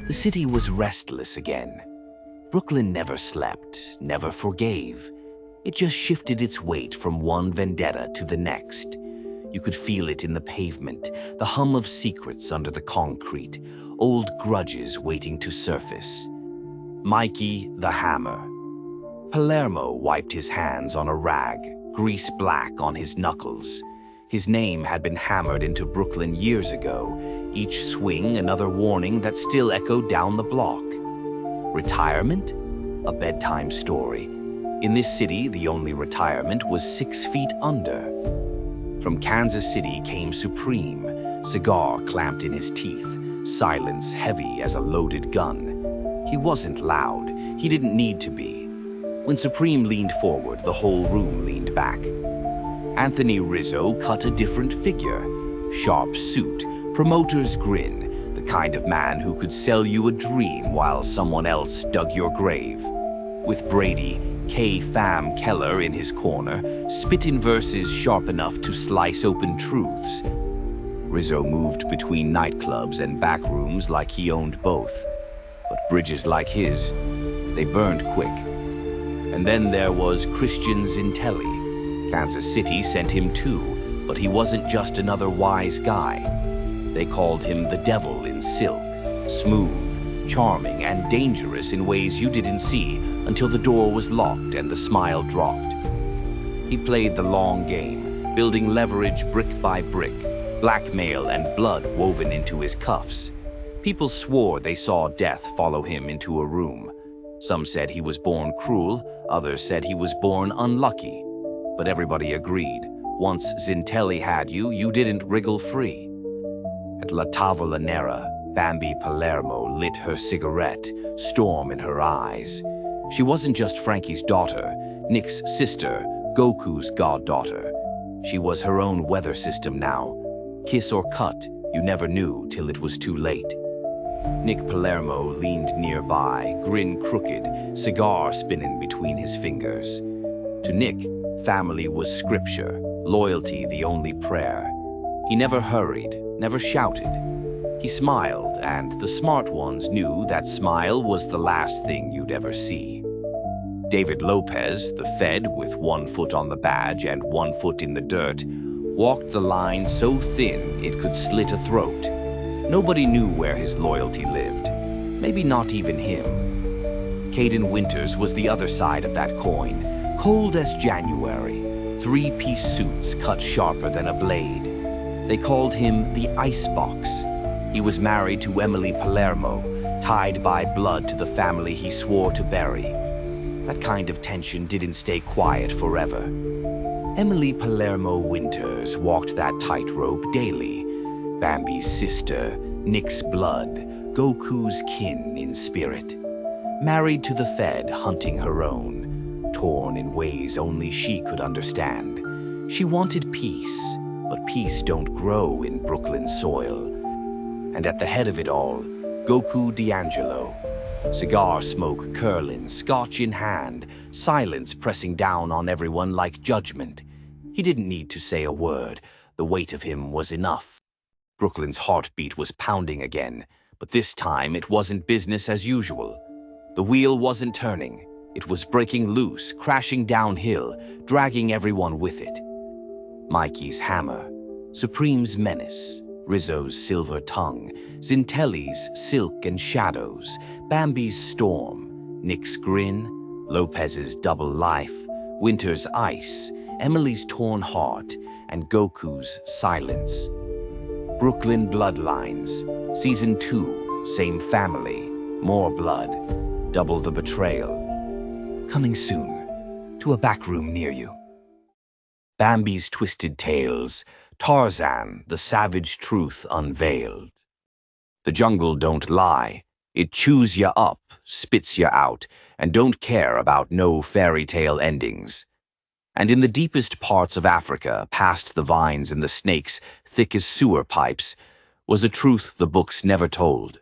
The city was restless again. Brooklyn never slept, never forgave. It just shifted its weight from one vendetta to the next. You could feel it in the pavement, the hum of secrets under the concrete, old grudges waiting to surface. Mikey the Hammer. Palermo wiped his hands on a rag, grease black on his knuckles. His name had been hammered into Brooklyn years ago, each swing another warning that still echoed down the block. Retirement? A bedtime story. In this city, the only retirement was 6 feet under. From Kansas City came Supreme, cigar clamped in his teeth, silence heavy as a loaded gun. He wasn't loud. He didn't need to be. When Supreme leaned forward, the whole room leaned back. Anthony Rizzo cut a different figure. Sharp suit, promoter's grin, the kind of man who could sell you a dream while someone else dug your grave. With Brady, K. Fam Keller in his corner, spitting verses sharp enough to slice open truths. Rizzo moved between nightclubs and back rooms like he owned both. But bridges like his, they burned quick. And then there was Christian Zintelli. Kansas City sent him too, but he wasn't just another wise guy. They called him the devil in silk, smooth, charming, and dangerous in ways you didn't see until the door was locked and the smile dropped. He played the long game, building leverage brick by brick, blackmail and blood woven into his cuffs. People swore they saw death follow him into a room. Some said he was born cruel, others said he was born unlucky. But everybody agreed. Once Zintelli had you, you didn't wriggle free. At La Tavola Nera, Bambi Palermo lit her cigarette, storm in her eyes. She wasn't just Frankie's daughter, Nick's sister, Goku's goddaughter. She was her own weather system now. Kiss or cut, you never knew till it was too late. Nick Palermo leaned nearby, grin crooked, cigar spinning between his fingers. To Nick, family was scripture, loyalty the only prayer. He never hurried, never shouted. He smiled, and the smart ones knew that smile was the last thing you'd ever see. David Lopez, the Fed with 1 foot on the badge and 1 foot in the dirt, walked the line so thin it could slit a throat. Nobody knew where his loyalty lived, maybe not even him. Caden Winters was the other side of that coin, cold as January, 3-piece suits cut sharper than a blade. They called him the Icebox. He was married to Emily Palermo, tied by blood to the family he swore to bury. That kind of tension didn't stay quiet forever. Emily Palermo Winters walked that tightrope daily. Bambi's sister, Nick's blood, Goku's kin in spirit. Married to the Fed, hunting her own, torn in ways only she could understand. She wanted peace, but peace don't grow in Brooklyn soil. And at the head of it all, Goku D'Angelo. Cigar smoke curling, scotch in hand, silence pressing down on everyone like judgment. He didn't need to say a word. The weight of him was enough. Brooklyn's heartbeat was pounding again, but this time it wasn't business as usual. The wheel wasn't turning. It was breaking loose, crashing downhill, dragging everyone with it. Mikey's hammer, Supreme's menace, Rizzo's silver tongue, Zintelli's silk and shadows, Bambi's storm, Nick's grin, Lopez's double life, Winter's ice, Emily's torn heart, and Goku's silence. Brooklyn Bloodlines, Season 2, same family, more blood, double the betrayal. Coming soon, to a back room near you. Bambi's Twisted Tales, Tarzan, the savage truth unveiled. The jungle don't lie. It chews ya up, spits ya out, and don't care about no fairy tale endings. And in the deepest parts of Africa, past the vines and the snakes, thick as sewer pipes, was a truth the books never told.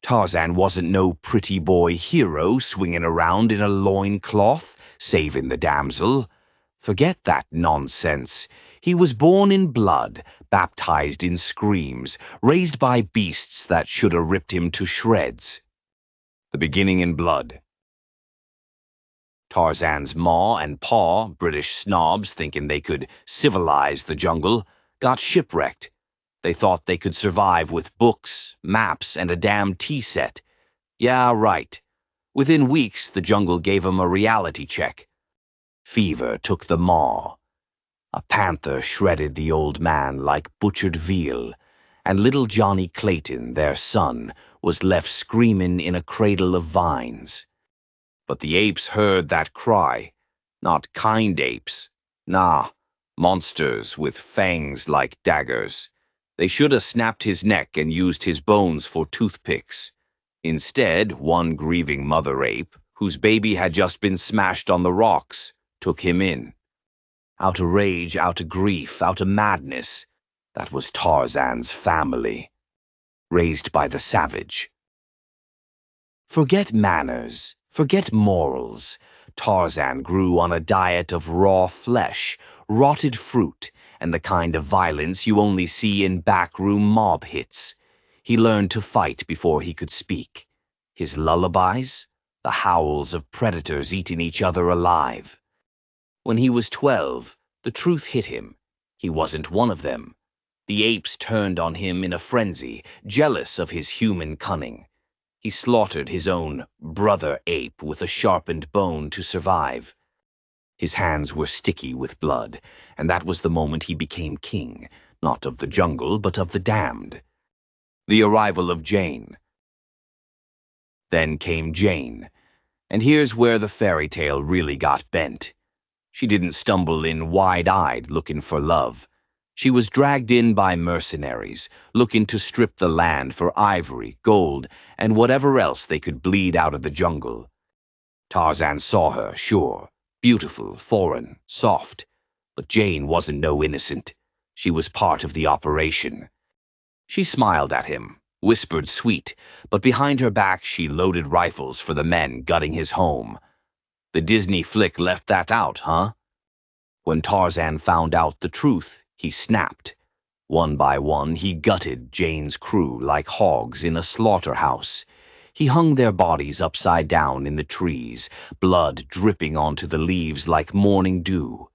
Tarzan wasn't no pretty boy hero swinging around in a loincloth, saving the damsel. Forget that nonsense. He was born in blood, baptized in screams, raised by beasts that should have ripped him to shreds. The beginning in blood. Tarzan's ma and pa, British snobs thinking they could civilize the jungle, got shipwrecked. They thought they could survive with books, maps, and a damn tea set. Yeah, right. Within weeks, the jungle gave 'em a reality check. Fever took the ma. A panther shredded the old man like butchered veal, and little Johnny Clayton, their son, was left screaming in a cradle of vines. But the apes heard that cry. Not kind apes. Nah, monsters with fangs like daggers. They should have snapped his neck and used his bones for toothpicks. Instead, one grieving mother ape, whose baby had just been smashed on the rocks, took him in. Out of rage, out of grief, out of madness. That was Tarzan's family. Raised by the savage. Forget manners, forget morals. Tarzan grew on a diet of raw flesh, rotted fruit, and the kind of violence you only see in backroom mob hits. He learned to fight before he could speak. His lullabies? The howls of predators eating each other alive. When he was 12, the truth hit him. He wasn't one of them. The apes turned on him in a frenzy, jealous of his human cunning. He slaughtered his own brother ape with a sharpened bone to survive. His hands were sticky with blood, and that was the moment he became king, not of the jungle, but of the damned. The arrival of Jane. Then came Jane, and here's where the fairy tale really got bent. She didn't stumble in wide-eyed looking for love. She was dragged in by mercenaries, looking to strip the land for ivory, gold, and whatever else they could bleed out of the jungle. Tarzan saw her, sure, beautiful, foreign, soft. But Jane wasn't no innocent. She was part of the operation. She smiled at him, whispered sweet, but behind her back she loaded rifles for the men gutting his home. The Disney flick left that out, huh? When Tarzan found out the truth, he snapped. One by one, he gutted Jane's crew like hogs in a slaughterhouse. He hung their bodies upside down in the trees, blood dripping onto the leaves like morning dew.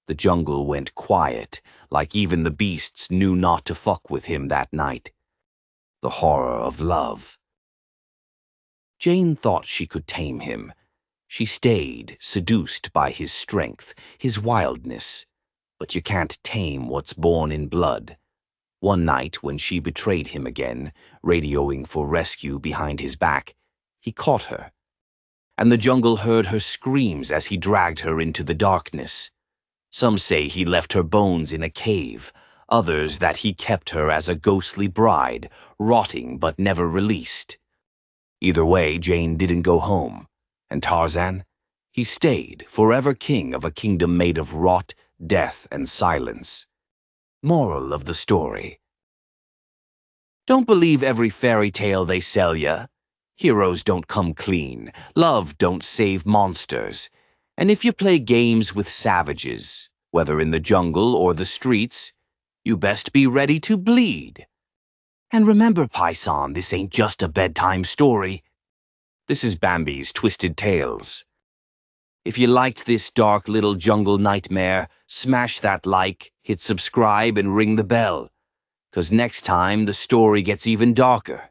The jungle went quiet, like even the beasts knew not to fuck with him that night. The horror of love. Jane thought she could tame him. She stayed, seduced by his strength, his wildness. But you can't tame what's born in blood. One night, when she betrayed him again, radioing for rescue behind his back, he caught her. And the jungle heard her screams as he dragged her into the darkness. Some say he left her bones in a cave, others that he kept her as a ghostly bride, rotting but never released. Either way, Jane didn't go home. And Tarzan? He stayed, forever king of a kingdom made of rot, death, and silence. Moral of the story. Don't believe every fairy tale they sell ya. Heroes don't come clean. Love don't save monsters. And if you play games with savages, whether in the jungle or the streets, you best be ready to bleed. And remember, Paisan, this ain't just a bedtime story. This is Bambi's Twisted Tales. If you liked this dark little jungle nightmare, smash that like, hit subscribe, and ring the bell. 'Cause next time the story gets even darker.